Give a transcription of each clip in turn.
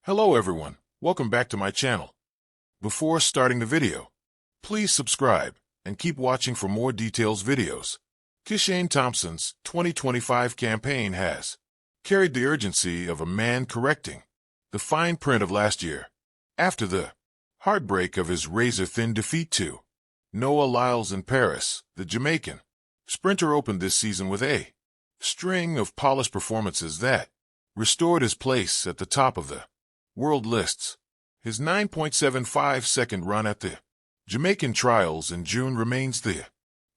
Hello everyone, welcome back to my channel. Before starting the video, please subscribe and keep watching for more details videos. Kishane Thompson's 2025 campaign has carried the urgency of a man correcting the fine print of last year. After the heartbreak of his razor-thin defeat to Noah Lyles in Paris, the Jamaican sprinter opened this season with a string of polished performances that restored his place at the top of the world lists. His 9.75-second run at the Jamaican trials in June remains the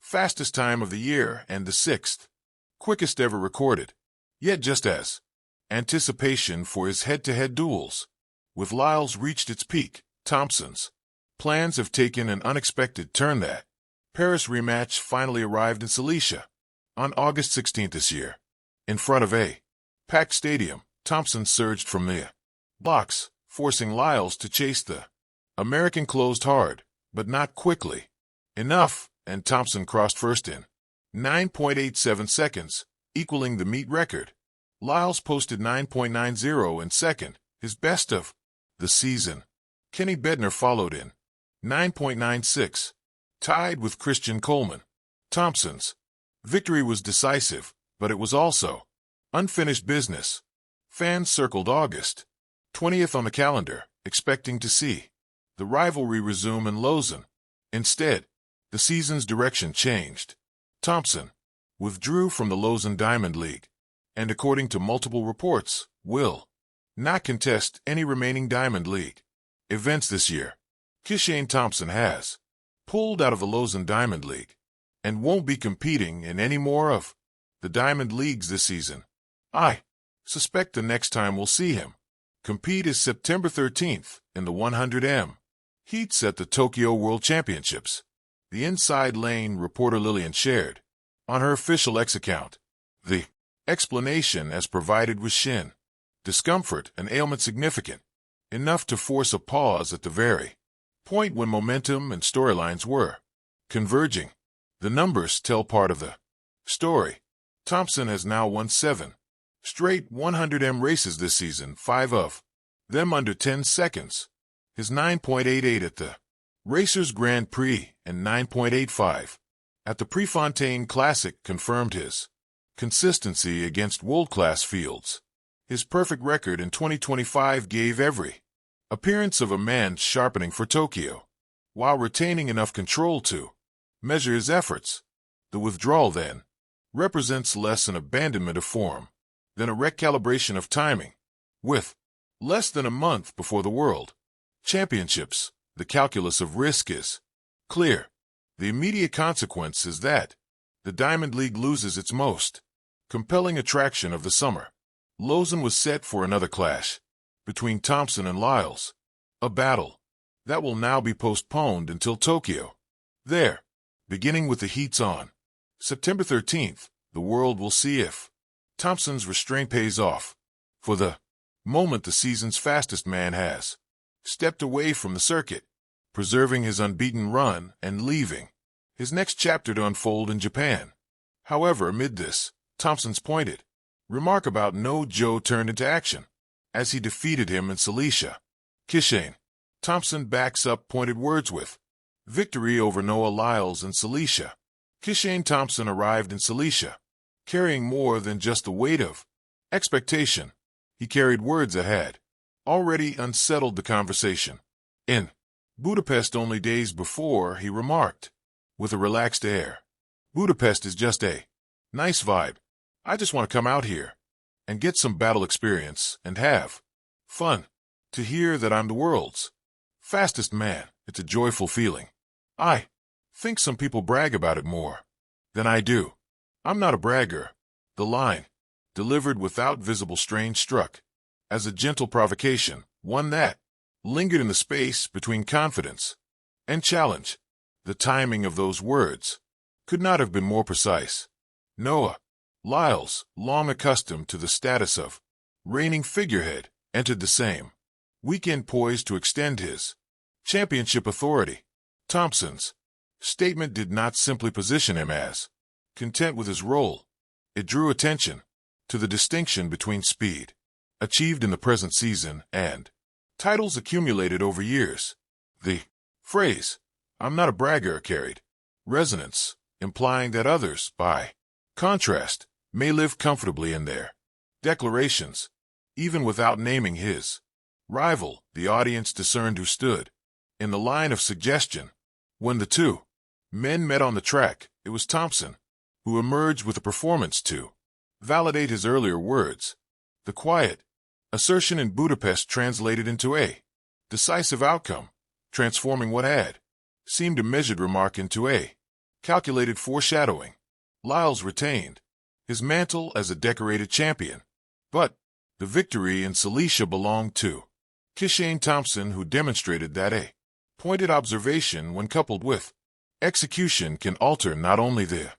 fastest time of the year and the sixth quickest ever recorded. Yet just as anticipation for his head-to-head duels with Lyles reached its peak, Thompson's plans have taken an unexpected turn. That Paris rematch finally arrived in Cilicia on August 16th this year. In front of a packed stadium, Thompson surged from the blocks, forcing Lyles to chase the American closed hard, but not quickly enough, and Thompson crossed first in 9.87 seconds, equaling the meet record. Lyles posted 9.90 in second, his best of the season. Kenny Bednar followed in 9.96, tied with Christian Coleman. Thompson's victory was decisive, but it was also unfinished business. Fans circled August 20th on the calendar, expecting to see the rivalry resume in Lausanne. Instead, the season's direction changed. Thompson withdrew from the Lausanne Diamond League, and according to multiple reports, will not contest any remaining Diamond League events this year. Kishane Thompson has pulled out of the Lausanne Diamond League and won't be competing in any more of the Diamond Leagues this season. I suspect the next time we'll see him compete is September 13th in the 100m heats at the Tokyo World Championships. The Inside Lane reporter Lillian shared on her official X account the explanation as provided was shin discomfort, an ailment significant enough to force a pause at the very point when momentum and storylines were converging. The numbers tell part of the story. Thompson has now won 7 straight 100m races this season, 5 of them under 10 seconds. His 9.88 at the Racers Grand Prix and 9.85 at the Prefontaine Classic confirmed his consistency against world-class fields. His perfect record in 2025 gave every appearance of a man sharpening for Tokyo, while retaining enough control to measure his efforts. The withdrawal, then, represents less an abandonment of form than a recalibration of timing. With less than a month before the World Championships, the calculus of risk is clear. The immediate consequence is that the Diamond League loses its most compelling attraction of the summer. Lausanne was set for another clash between Thompson and Lyles, a battle that will now be postponed until Tokyo. There, beginning with the heats on September 13th, the world will see if Thompson's restraint pays off. For the moment, the season's fastest man has stepped away from the circuit, preserving his unbeaten run and leaving his next chapter to unfold in Japan. However, amid this, Thompson's pointed remark about No Joe turned into action as he defeated him in Cilicia. Kishane Thompson backs up pointed words with victory over Noah Lyles in Cilicia. Kishane Thompson arrived in Cilicia carrying more than just the weight of expectation. He carried words that had already unsettled the conversation. In Budapest only days before, he remarked with a relaxed air, "Budapest is just a nice vibe. I just want to come out here and get some battle experience and have fun. To hear that I'm the world's fastest man, it's a joyful feeling. I think some people brag about it more than I do. I'm not a bragger." The line, delivered without visible strain, struck as a gentle provocation, one that lingered in the space between confidence and challenge. The timing of those words could not have been more precise. Noah Lyles, long accustomed to the status of reigning figurehead, entered the same weekend poised to extend his championship authority. Thompson's statement did not simply position him as content with his role. It drew attention to the distinction between speed achieved in the present season and titles accumulated over years. The phrase, "I'm not a bragger," carried resonance, implying that others, by contrast, may live comfortably in their declarations, even without naming his rival. The audience discerned who stood in the line of suggestion. When the two men met on the track, it was Thompson who emerged with a performance to validate his earlier words. The quiet assertion in Budapest translated into a decisive outcome, transforming what had seemed a measured remark into a calculated foreshadowing. Lyles retained his mantle as a decorated champion, but the victory in Cilicia belonged to Kishane Thompson, who demonstrated that a pointed observation, when coupled with execution, can alter not only the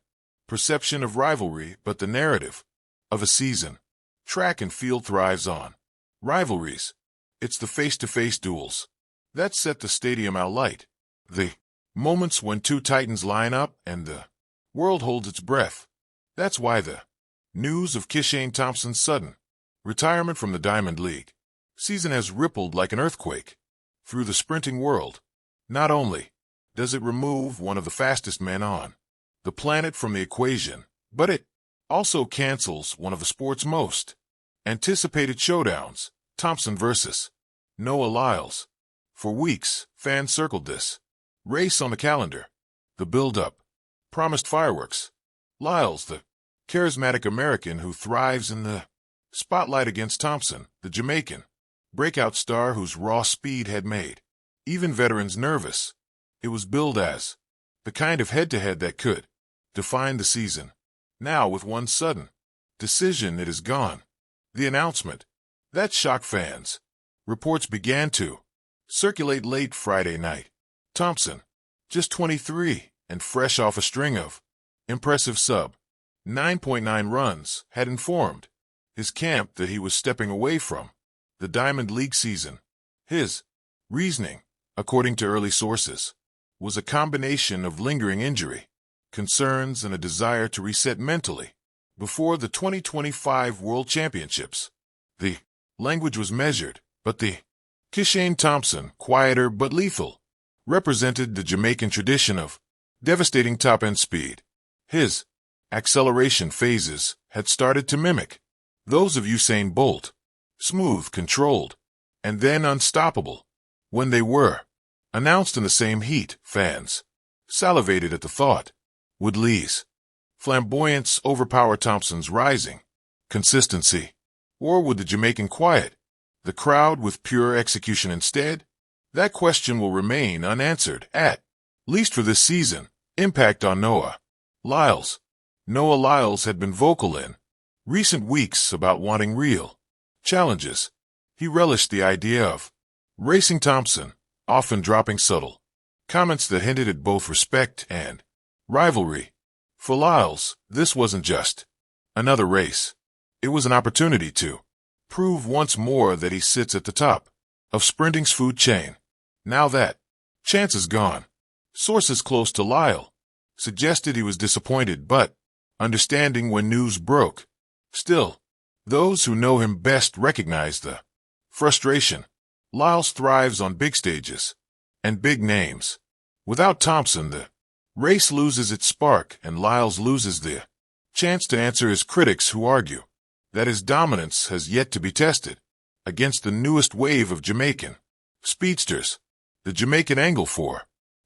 perception of rivalry but the narrative of a season. Track and field thrives on rivalries. It's the face-to-face duels that set the stadium alight, the moments when two titans line up and the world holds its breath. That's why the news of Kishane Thompson's sudden retirement from the Diamond League season has rippled like an earthquake through the sprinting world. Not only does it remove one of the fastest men on the planet from the equation, but it also cancels one of the sport's most anticipated showdowns, Thompson versus Noah Lyles. For weeks, fans circled this race on the calendar. The build-up promised fireworks. Lyles, the charismatic American who thrives in the spotlight, against Thompson, the Jamaican breakout star whose raw speed had made even veterans nervous. It was billed as the kind of head-to-head that could define the season. Now, with one sudden decision, it is gone. The announcement that shocked fans. Reports began to circulate late Friday night. Thompson, just 23 and fresh off a string of impressive sub-9.9 runs, had informed his camp that he was stepping away from the Diamond League season. His reasoning, according to early sources, was a combination of lingering injury concerns and a desire to reset mentally before the 2025 World Championships. The language was measured, but the Kishane Thompson, quieter but lethal, represented the Jamaican tradition of devastating top-end speed. His acceleration phases had started to mimic those of Usain Bolt, smooth, controlled, and then unstoppable. When they were announced in the same heat, fans salivated at the thought. Would Lee's flamboyance overpower Thompson's rising consistency? Or would the Jamaican quiet the crowd with pure execution instead? That question will remain unanswered, at least for this season. Impact on Noah Lyles. Noah Lyles had been vocal in recent weeks about wanting real challenges. He relished the idea of racing Thompson, often dropping subtle comments that hinted at both respect and rivalry. For Lyles, this wasn't just another race. It was an opportunity to prove once more that he sits at the top of sprinting's food chain. Now that chance is gone. Sources close to Lyle suggested he was disappointed but understanding when news broke. Still, those who know him best recognize the frustration. Lyles thrives on big stages and big names. Without Thompson, the race loses its spark, and Lyles loses the chance to answer his critics who argue that his dominance has yet to be tested against the newest wave of Jamaican speedsters. The Jamaican angle for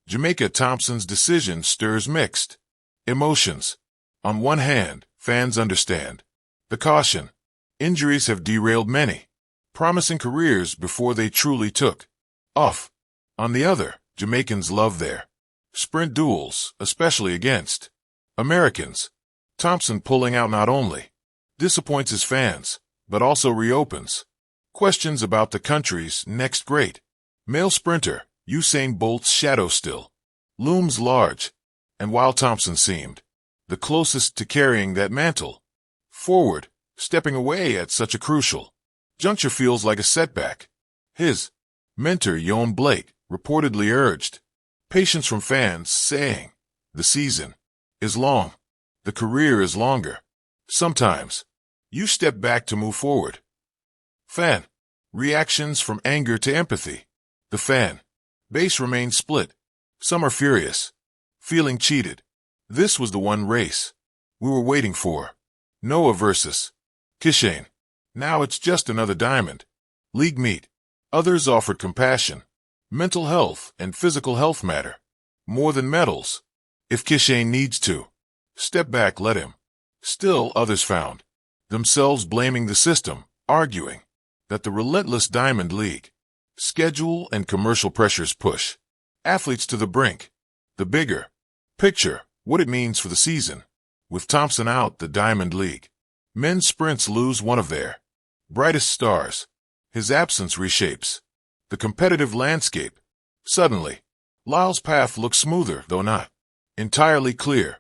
Jamaica. Thompson's decision stirs mixed emotions. On one hand, fans understand the caution. Injuries have derailed many promising careers before they truly took off. On the other, Jamaicans love their sprint duels, especially against Americans. Thompson pulling out not only disappoints his fans, but also reopens questions about the country's next great male sprinter. Usain Bolt's shadow still looms large, and while Thompson seemed the closest to carrying that mantle forward, stepping away at such a crucial juncture feels like a setback. His mentor, Yoan Blake, reportedly urged patience from fans, saying, "The season is long. The career is longer. Sometimes you step back to move forward." Fan Reactions from anger to empathy. The fan base remains split. Some are furious, feeling cheated. This was the one race we were waiting for. Noah versus Kishane. Now it's just another Diamond League meet. Others offered compassion. Mental health and physical health matter more than medals. If Kishane needs to step back, let him. Still, others found themselves blaming the system, arguing that the relentless Diamond League schedule and commercial pressures push athletes to the brink. The bigger picture, what it means for the season. With Thompson out, the Diamond League men's sprints lose one of their brightest stars. His absence reshapes the competitive landscape. Suddenly, Lyles' path looks smoother, though not entirely clear.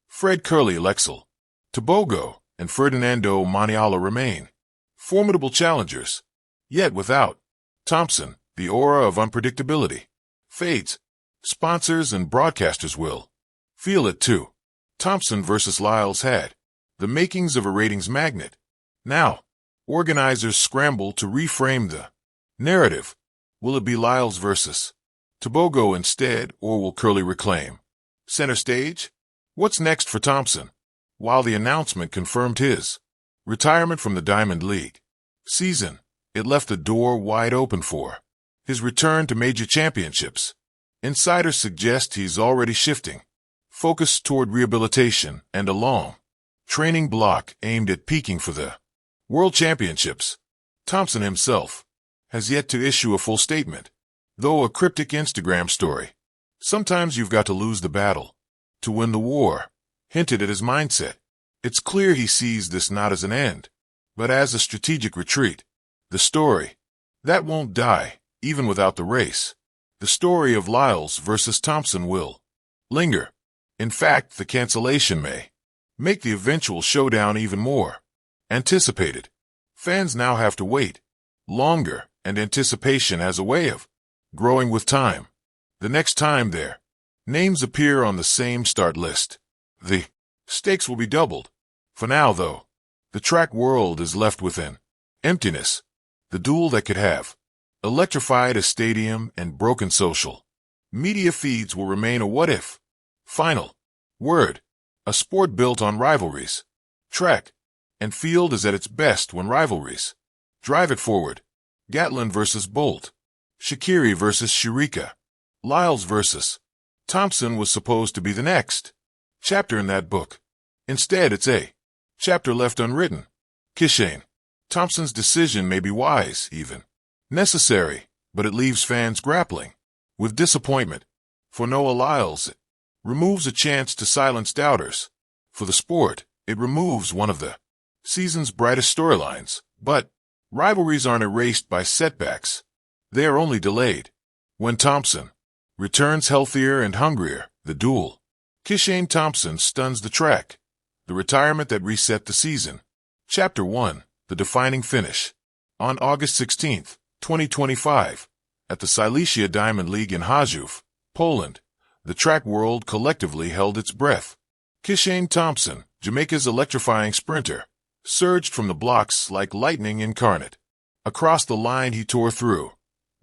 Fred Curly Lexel, Tobogo, and Ferdinando Maniala remain formidable challengers. Yet without Thompson, the aura of unpredictability fades. Sponsors and broadcasters will feel it too. Thompson versus Lyles had the makings of a ratings magnet. Now, organizers scramble to reframe the narrative. Will it be Lyles versus Tobogo instead, or will Curly reclaim center stage? What's next for Thompson? While the announcement confirmed his retirement from the Diamond League season, it left the door wide open for his return to major championships. Insiders suggest he's already shifting focus toward rehabilitation and a long training block aimed at peaking for the World Championships. Thompson himself has yet to issue a full statement, though a cryptic Instagram story. Sometimes you've got to lose the battle to win the war, hinted at his mindset. It's clear he sees this not as an end, but as a strategic retreat. The story that won't die, even without the race. The story of Lyles versus Thompson will linger. In fact, the cancellation may make the eventual showdown even more anticipated. Fans now have to wait longer, and anticipation has a way of growing with time. The next time their names appear on the same start list, the stakes will be doubled. For now, though, the track world is left within emptiness. The duel that could have electrified a stadium and broken social media feeds will remain a what-if. Final word. A sport built on rivalries. Track and field is at its best when rivalries drive it forward. Gatlin versus Bolt. Shaqiri versus Sharika. Lyles versus Thompson was supposed to be the next chapter in that book. Instead, it's a chapter left unwritten. Kishane Thompson's decision may be wise, even necessary, but it leaves fans grappling with disappointment. For Noah, Lyles, it removes a chance to silence doubters. For the sport, it removes one of the season's brightest storylines. But rivalries aren't erased by setbacks. They are only delayed. When Thompson returns healthier and hungrier, the duel. Kishane Thompson stuns the track. The retirement that reset the season. Chapter 1, the defining finish. On August 16, 2025, at the Silesia Diamond League in Chorzów, Poland, the track world collectively held its breath. Kishane Thompson, Jamaica's electrifying sprinter, surged from the blocks like lightning incarnate. Across the line he tore through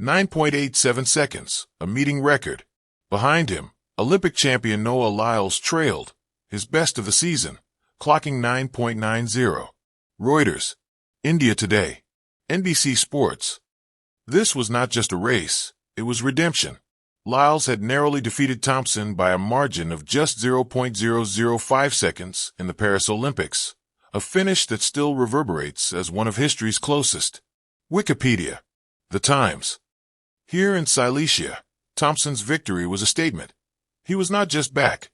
9.87 seconds, a meeting record. Behind him, Olympic champion Noah Lyles trailed, his best of the season, clocking 9.90. Reuters, India Today, NBC Sports. This was not just a race, it was redemption. Lyles had narrowly defeated Thompson by a margin of just 0.005 seconds in the Paris Olympics, a finish that still reverberates as one of history's closest. Wikipedia. The Times. Here in Silesia, Thompson's victory was a statement. He was not just back.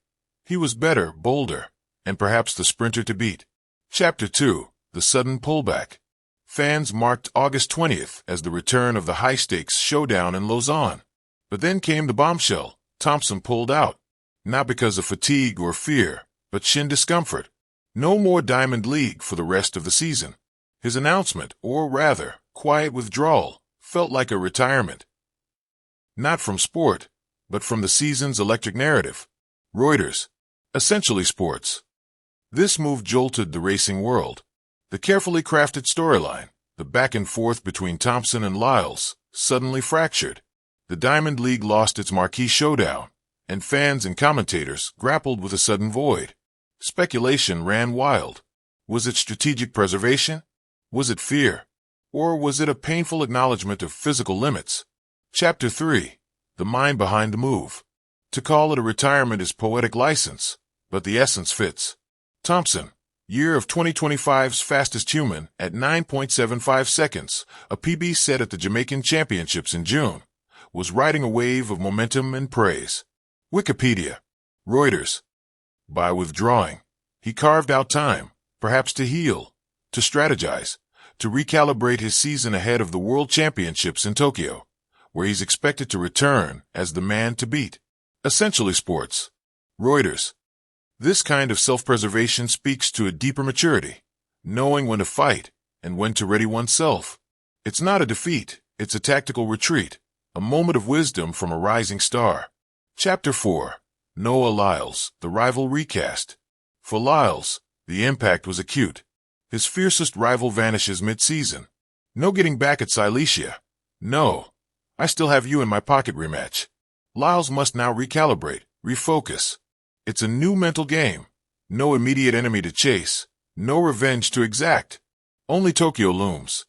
He was better, bolder, and perhaps the sprinter to beat. Chapter 2, the sudden pullback. Fans marked August 20th as the return of the high-stakes showdown in Lausanne. But then came the bombshell. Thompson pulled out. Not because of fatigue or fear, but shin discomfort. No more Diamond League for the rest of the season. His announcement, or rather, quiet withdrawal, felt like a retirement. Not from sport, but from the season's electric narrative. Reuters. Essentially sports. This move jolted the racing world. The carefully crafted storyline, The back and forth between Thompson and Lyles suddenly fractured. The Diamond League lost its marquee showdown, and fans and commentators grappled with a sudden void. Speculation ran wild. Was it strategic preservation? Was it fear? Or was it a painful acknowledgement of physical limits? Chapter 3. The Mind Behind the Move. To call it a retirement is poetic license, but the essence fits. Thompson, year of 2025's fastest human at 9.75 seconds, a PB set at the Jamaican Championships in June, was riding a wave of momentum and praise. Wikipedia. Reuters. By withdrawing, he carved out time, perhaps to heal, to strategize, to recalibrate his season ahead of the World Championships in Tokyo, where he's expected to return as the man to beat. Essentially Sports. Reuters. This kind of self-preservation speaks to a deeper maturity, knowing when to fight and when to ready oneself. It's not a defeat, it's a tactical retreat, a moment of wisdom from a rising star. Chapter 4. Noah Lyles, the rival recast. For Lyles, the impact was acute. His fiercest rival vanishes mid-season. No getting back at Silesia. No. I still have you in my pocket rematch. Lyles must now recalibrate, refocus. It's a new mental game. No immediate enemy to chase. No revenge to exact. Only Tokyo looms.